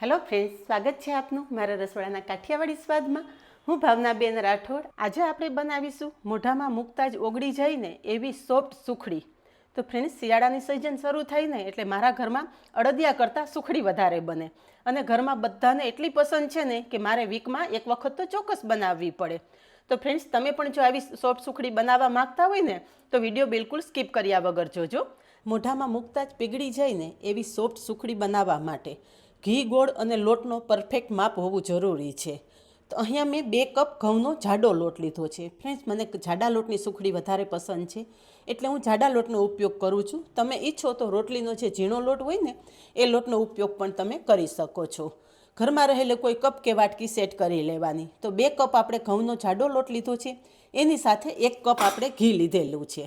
Hello friends, સ્વાગત છે આપનું મારા રસોડાના કાઠિયાવાડી સ્વાદમાં. હું ભાવનાબેન રાઠોડ. આજે આપણે બનાવીશું મોઢામાં મૂકતા જ ઓગળી જાય ને એવી સોફ્ટ સુખડી. તો ફ્રેન્ડ્સ, શિયાળાની સિઝન શરૂ થાય ને એટલે મારા ઘરમાં અડદિયા કરતાં સુખડી વધારે બને અને ઘરમાં બધાને એટલી પસંદ છે ને કે મારે વીકમાં એક વખત તો ચોક્કસ બનાવવી પડે. તો ફ્રેન્ડ્સ, તમે પણ જો આવી સોફ્ટ સુખડી બનાવવા માંગતા હોય ને તો વિડીયો બિલકુલ સ્કીપ કર્યા વગર જોજો. મોઢામાં મૂકતા જ પીગળી જાય ને એવી સોફ્ટ સુખડી બનાવવા માટે ઘી, ગોળ અને લોટનો પરફેક્ટ માપ હોવું જરૂરી છે. તો અહીંયા મેં 2 કપ ઘઉંનો જાડો લોટ લીધો છે. ફ્રેન્ડ્સ, મને જાડા લોટની સુખડી વધારે પસંદ છે એટલે હું જાડા લોટનો ઉપયોગ કરું છું. તમે ઈચ્છો તો રોટલીનો જે ઝીણો લોટ હોય ને એ લોટનો ઉપયોગ પણ તમે કરી શકો છો. ઘરમાં રહેલો કોઈ કપ કે વાટકી સેટ કરી લેવાની. તો 2 કપ આપણે ઘઉંનો જાડો લોટ લીધો છે, એની સાથે 1 કપ આપણે ઘી લીધેલું છે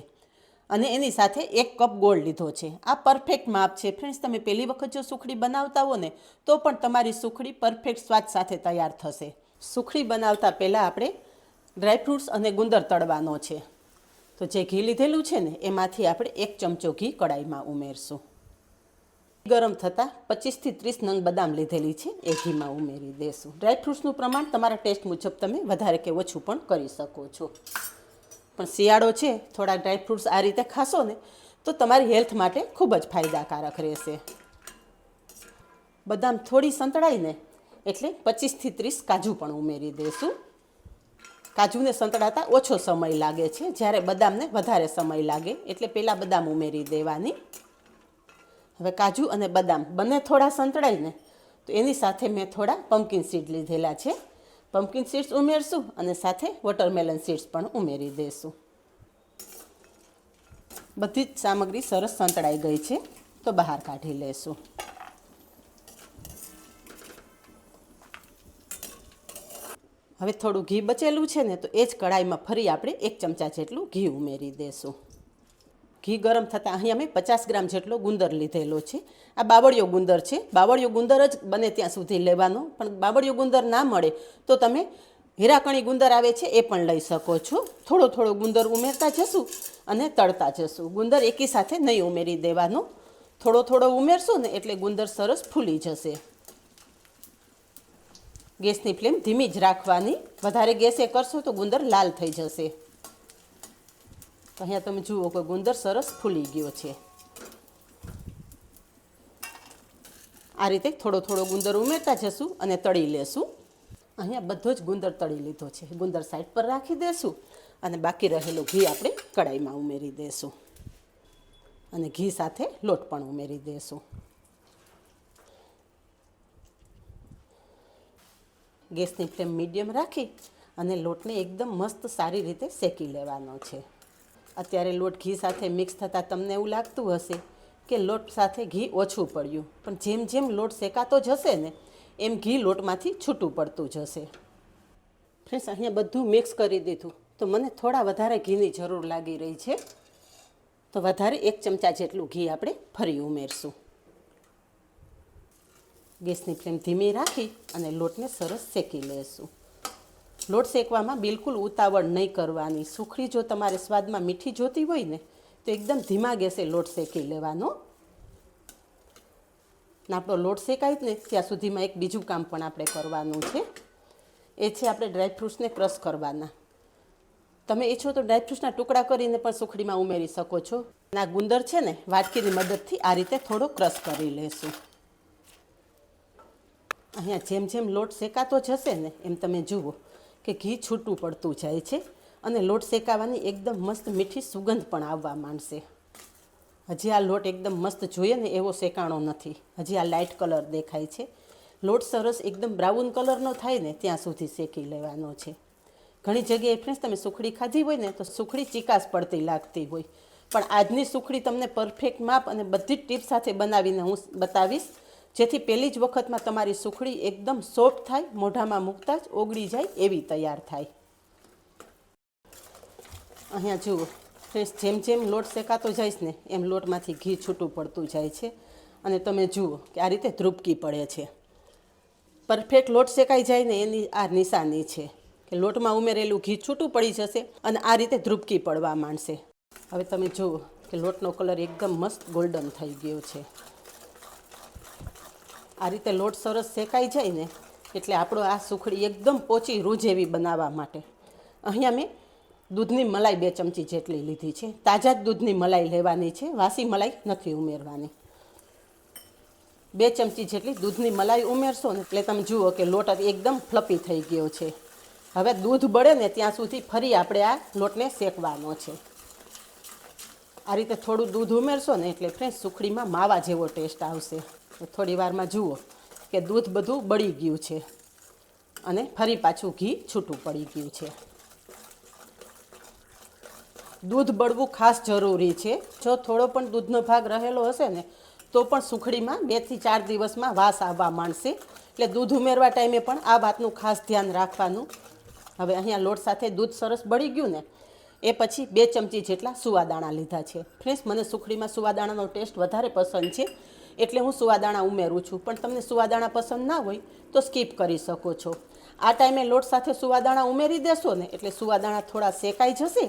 અને એની સાથે 1 કપ ગોળ લીધો છે. આ પરફેક્ટ માપ છે. ફ્રેન્ડ્સ, તમે પહેલી વખત જો સુખડી બનાવતા હો ને તો પણ તમારી સુખડી પરફેક્ટ સ્વાદ સાથે તૈયાર થશે. સુખડી બનાવતા પહેલાં આપણે ડ્રાયફ્રૂટ્સ અને ગુંદર તળવાનો છે. તો જે ઘી લીધેલું છે ને એમાંથી આપણે 1 ચમચો ઘી કડાઈમાં ઉમેરશું. ગરમ થતાં 25થી 30 નંગ બદામ લીધેલી છે એ ઘીમાં ઉમેરી દેશું. ડ્રાયફ્રૂટ્સનું પ્રમાણ તમારા ટેસ્ટ મુજબ તમે વધારે કે ઓછું પણ કરી શકો છો. પણ શિયાળો છે, થોડા ડ્રાયફ્રૂટ્સ આ રીતે ખાશો ને તો તમારી હેલ્થ માટે ખૂબ જ ફાયદાકારક રહેશે. બદામ થોડી સંતળાઈને એટલે 25થી 30 કાજુ પણ ઉમેરી દઈશું. કાજુને સંતળાતા ઓછો સમય લાગે છે, જ્યારે બદામને વધારે સમય લાગે એટલે પહેલાં બદામ ઉમેરી દેવાની. હવે કાજુ અને બદામ બંને થોડા સંતળાઈને તો એની સાથે મેં થોડા પમ્પકિન સીડ લીધેલા છે. પમ્પકિન સીડ્સ ઉમેરશું અને સાથે વોટરમેલન સીડ્સ પણ ઉમેરી દઈશું. બધી જ સામગ્રી સરસ સંતળાઈ ગઈ છે તો બહાર કાઢી લેશું. હવે થોડું ઘી બચેલું છે ને તો એ જ કઢાઈમાં ફરી આપણે 1 ચમચા જેટલું ઘી ઉમેરી દઈશું. ઘી ગરમ થતાં અહીંયા મેં 50 ગ્રામ જેટલો ગુંદર લીધેલો છે. આ બાવળિયો ગુંદર છે. બાવળિયો ગુંદર જ બને ત્યાં સુધી લેવાનો, પણ બાવળિયો ગુંદર ના મળે તો તમે હીરાકણી ગુંદર આવે છે એ પણ લઈ શકો છો. થોડો થોડો ગુંદર ઉમેરતા જશું અને તળતા જશું. ગુંદર એકી સાથે નહીં ઉમેરી દેવાનો, થોડો થોડો ઉમેરશું ને એટલે ગુંદર સરસ ફૂલી જશે. ગેસની ફ્લેમ ધીમી જ રાખવાની, વધારે ગેસે કરશો તો ગુંદર લાલ થઈ જશે. તો અહીંયા તમે જુઓ કે ગુંદર સરસ ફૂલી ગયો છે. આ રીતે થોડો થોડો ગુંદર ઉમેરતા જશું અને તળી લેશું. અહીંયા બધો જ ગુંદર તળી લીધો છે. ગુંદર સાઈડ પર રાખી દેશું અને બાકી રહેલું ઘી આપણે કડાઈમાં ઉમેરી દઈશું અને ઘી સાથે લોટ પણ ઉમેરી દઈશું. ગેસની ફ્લેમ મીડિયમ રાખી અને લોટને એકદમ મસ્ત સારી રીતે શેકી લેવાનો છે. અત્યારે લોટ ઘી સાથે મિક્સ થતાં તમને એવું લાગતું હશે કે લોટ સાથે ઘી ઓછું પડ્યું, પણ જેમ જેમ લોટ શેકાતો જશે ને એમ ઘી લોટમાંથી છૂટું પડતું જશે. ફ્રેન્ડ્સ, અહીંયા બધું મિક્સ કરી દીધું તો મને થોડા વધારે ઘીની જરૂર લાગી રહી છે, તો વધારે 1 ચમચા જેટલું ઘી આપણે ફરી ઉમેરશું. ગેસની ફ્લેમ ધીમી રાખી અને લોટને સરસ શેકી લેશું. લોટ શેકવામાં બિલકુલ ઉતાવળ નહીં કરવાની. સુખડી જો તમારે સ્વાદમાં મીઠી જોતી હોય ને તો એકદમ ધીમા ગેસે લોટ શેકી લેવાનો. આપણો લોટ શેકાય ને ત્યાં સુધીમાં એક બીજું કામ પણ આપણે કરવાનું છે. એ છે આપણે ડ્રાયફ્રૂટ્સને ક્રશ કરવાના. તમે ઈચ્છો તો ડ્રાયફ્રૂટ્સના ટુકડા કરીને પણ સુખડીમાં ઉમેરી શકો છો. આ ગુંદર છે ને વાટકીની મદદથી આ રીતે થોડો ક્રશ કરી લેશું. અહીંયા જેમ જેમ લોટ શેકાતો જશે ને એમ તમે જુઓ કે ઘી છૂટું પડતું જાય છે અને લોટ શેકાવાની એકદમ મસ્ત મીઠી સુગંધ પણ આવવા માંડશે. હજી આ લોટ એકદમ મસ્ત જોઈએ ને એવો શેકાણો નથી. હજી આ લાઇટ કલર દેખાય છે. લોટ સરસ એકદમ બ્રાઉન કલરનો થાય ને ત્યાં સુધી શેકી લેવાનો છે. ઘણી જગ્યાએ ફ્રેન્ડ્સ તમે સુખડી ખાધી હોય ને તો સુખડી ચીકાશ પડતી લાગતી હોય, પણ આજની સુખડી તમને પરફેક્ટ માપ અને બધી જ ટીપ સાથે બનાવીને હું બતાવીશ, જેથી પહેલી જ વખતમાં તમારી સુખડી એકદમ સોફ્ટ થાય, મોઢામાં મૂકતા જ ઓગળી જાય એવી તૈયાર થાય. અહીંયા જુઓ ફ્રેન્ડ્સ, જેમ જેમ લોટ શેકાતો જાય ને એમ લોટમાંથી ઘી છૂટું પડતું જાય છે અને તમે જુઓ કે આ રીતે ધ્રુપકી પડે છે. પરફેક્ટ લોટ શેકાઈ જાય ને એની આ નિશાની છે કે લોટમાં ઉમેરેલું ઘી છૂટું પડી જશે અને આ રીતે ધ્રુપકી પડવા માંડશે. હવે તમે જુઓ કે લોટનો કલર એકદમ મસ્ત ગોલ્ડન થઈ ગયો છે. આ રીતે લોટ સરસ શેકાઈ જાય ને એટલે આપણો આ સુખડી એકદમ પોચી રૂ જેવી બનાવવા માટે અહીંયા મેં દૂધની મલાઈ 2 ચમચી જેટલી લીધી છે. તાજા જ દૂધની મલાઈ લેવાની છે, વાસી મલાઈ નથી ઉમેરવાની. 2 ચમચી જેટલી દૂધની મલાઈ ઉમેરશો ને એટલે તમે જુઓ કે લોટ એકદમ ફ્લપી થઈ ગયો છે. હવે દૂધ બળે ને ત્યાં સુધી ફરી આપણે આ લોટને શેકવાનો છે. આ રીતે થોડું દૂધ ઉમેરશો ને એટલે ફ્રેન્ડ્સ સુખડીમાં માવા જેવો ટેસ્ટ આવશે. થોડી વારમાં જુઓ કે દૂધ બધું બળી ગયું છે અને ફરી પાછું ઘી છૂટું પડી ગયું છે. દૂધ બળવું ખાસ જરૂરી છે. જો થોડો પણ દૂધનો ભાગ રહેલો હશે ને તો પણ સુખડીમાં 2 થી 4 દિવસમાં વાસ આવવા માંડશે. એટલે દૂધ ઉમેરવા ટાઈમે પણ આ વાતનું ખાસ ધ્યાન રાખવાનું. હવે અહીંયા લોટ સાથે દૂધ સરસ બળી ગયું ને એ પછી 2 ચમચી જેટલા સુવાદાણા લીધા છે. ફ્રેન્ડ્સ, મને સુખડીમાં સુવાદાણાનો ટેસ્ટ વધારે પસંદ છે એટલે હું સુવાદાણા ઉમેરું છું. પણ તમને સુવાદાણા પસંદ ના હોય તો સ્કીપ કરી શકો છો. આ ટાઈમે લોટ સાથે સુવાદાણા ઉમેરી દેશો ને એટલે સુવાદાણા થોડા શેકાઈ જશે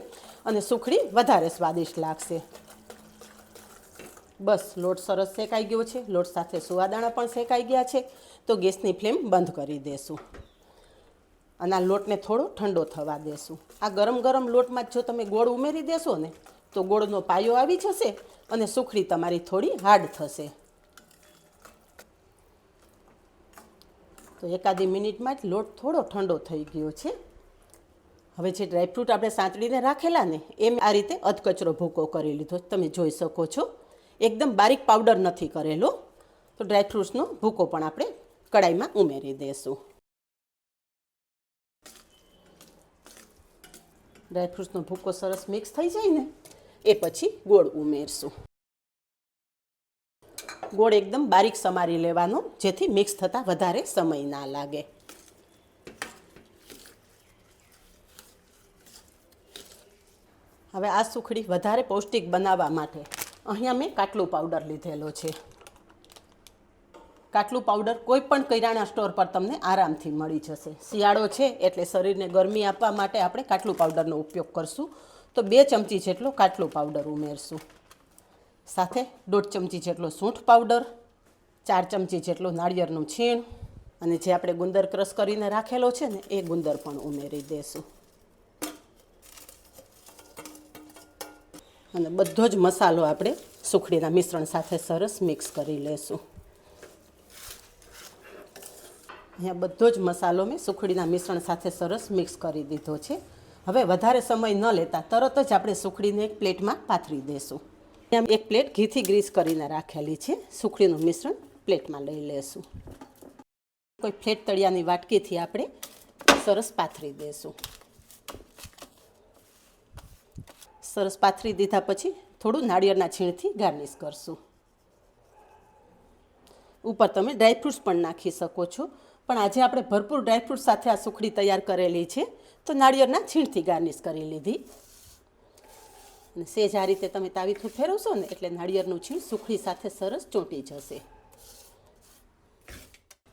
અને સુખડી વધારે સ્વાદિષ્ટ લાગશે. બસ લોટ સરસ શેકાઈ ગયો છે, લોટ સાથે સુવાદાણા પણ શેકાઈ ગયા છે. તો ગેસની ફ્લેમ બંધ કરી દેશું અને આ લોટને થોડો ઠંડો થવા દેશું. આ ગરમ ગરમ લોટમાં જો તમે ગોળ ઉમેરી દેશો ને તો ગોળનો પાયો આવી જશે અને સુખડી તમારી થોડી હાર્ડ થશે. તો એકાદી મિનિટમાં જ લોટ થોડો ઠંડો થઈ ગયો છે. હવે જે ડ્રાયફ્રૂટ આપણે સાંતળીને રાખેલા ને એમ આ રીતે અધકચરો ભૂકો કરી લીધો. તમે જોઈ શકો છો એકદમ બારીક પાવડર નથી કરેલો. તો ડ્રાયફ્રૂટ્સનો ભૂકો પણ આપણે કડાઈમાં ઉમેરી દઈશું. ડ્રાયફ્રૂટ્સનો ભૂકો સરસ મિક્સ થઈ જાય ને એ પછી ગોળ ઉમેરશું. ગોળ એકદમ બારીક સમારી લેવાનો જેથી મિક્સ થતાં વધારે સમય ના લાગે. હવે આ સુખડી વધારે પૌષ્ટિક બનાવવા માટે અહીંયા મેં કાટલું પાવડર લીધેલો છે. કાટલું પાવડર કોઈ પણ કિરાણા સ્ટોર પર તમને આરામથી મળી જશે. શિયાળો છે એટલે શરીરને ગરમી આપવા માટે આપણે કાટલું પાવડરનો ઉપયોગ કરશું. તો 2 ચમચી જેટલો કાટલું પાવડર ઉમેરશું. સાથે 1.5 ચમચી જેટલો સૂંઠ પાવડર, 4 ચમચી જેટલો નાળિયેરનું છીણ અને જે આપણે ગુંદર ક્રશ કરીને રાખેલો છે ને એ ગુંદર પણ ઉમેરી દેશું. અને બધો જ મસાલો આપણે સુખડીના મિશ્રણ સાથે સરસ મિક્સ કરી લેશું. અહીંયા બધો જ મસાલો મેં સુખડીના મિશ્રણ સાથે સરસ મિક્સ કરી દીધો છે. હવે વધારે સમય ન લેતા તરત જ આપણે સુખડીને એક પ્લેટમાં પાથરી દઈશું. એક પ્લેટ ઘીથી ગ્રીસ કરીને રાખેલી છે. સુખડીનું મિશ્રણ પ્લેટમાં લઈ લેશું. કોઈ ફ્લેટ તળિયાની વાટકીથી આપણે સરસ પાથરી દઈશું. સરસ પાથરી દીધા પછી થોડું નાળિયેરના છીણથી ગાર્નિશ કરશું. ઉપર તમે ડ્રાયફ્રૂટ્સ પણ નાખી શકો છો. પણ આજે આપણે ભરપૂર ડ્રાયફ્રૂટ સાથે આ સુખડી તૈયાર કરેલી છે તો નાળિયેરના છીણથી ગાર્નિશ કરી લીધી. અને સેજ આ રીતે તમે તાવીથી ફેરવશો ને એટલે નાળિયેરનું છીણ સુખડી સાથે સરસ ચોંટી જશે.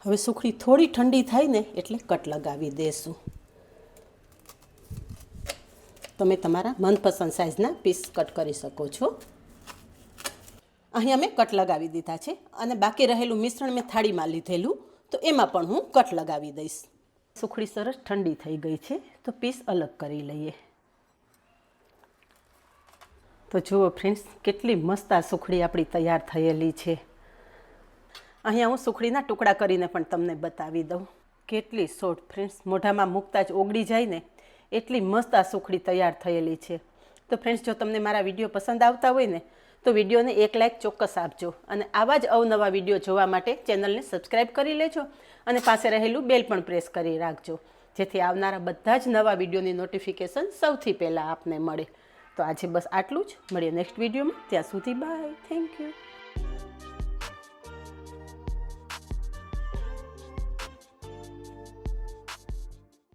હવે સુખડી થોડી ઠંડી થાય ને એટલે કટ લગાવી દેશું. તમે તમારા મનપસંદ સાઇઝના પીસ કટ કરી શકો છો. અહીંયા મેં કટ લગાવી દીધા છે અને બાકી રહેલું મિશ્રણ મેં થાળીમાં લીધેલું તો એમાં પણ હું કટ લગાવી દઈશ. સુખડી સરસ ઠંડી થઈ ગઈ છે તો પીસ અલગ કરી લઈએ. તો જુઓ ફ્રેન્ડ્સ, કેટલી મસ્ત આ સુખડી આપણી તૈયાર થયેલી છે. અહીંયા હું સુખડીના ટુકડા કરીને પણ તમને બતાવી દઉં. કેટલી સોફ્ટ ફ્રેન્ડ્સ, મોઢામાં મૂકતા જ ઓગળી જાય ને એટલી મસ્ત આ સુખડી તૈયાર થયેલી છે. તો ફ્રેન્ડ્સ, જો તમને મારા વિડીયો પસંદ આવતા હોય ને તો વિડીયોને એક લાઇક ચોક્કસ આપજો અને આવા જ અવનવા વિડીયો જોવા માટે ચેનલને સબસ્ક્રાઈબ કરી લેજો અને પાસે રહેલું બેલ પણ પ્રેસ કરી રાખજો જેથી આવનારા બધા જ નવા વિડીયોની નોટિફિકેશન સૌથી પહેલાં આપને મળે. તો આજે બસ આટલું જ. મળીએ નેક્સ્ટ વિડીયોમાં. ત્યાં સુધી બાય. Thank you.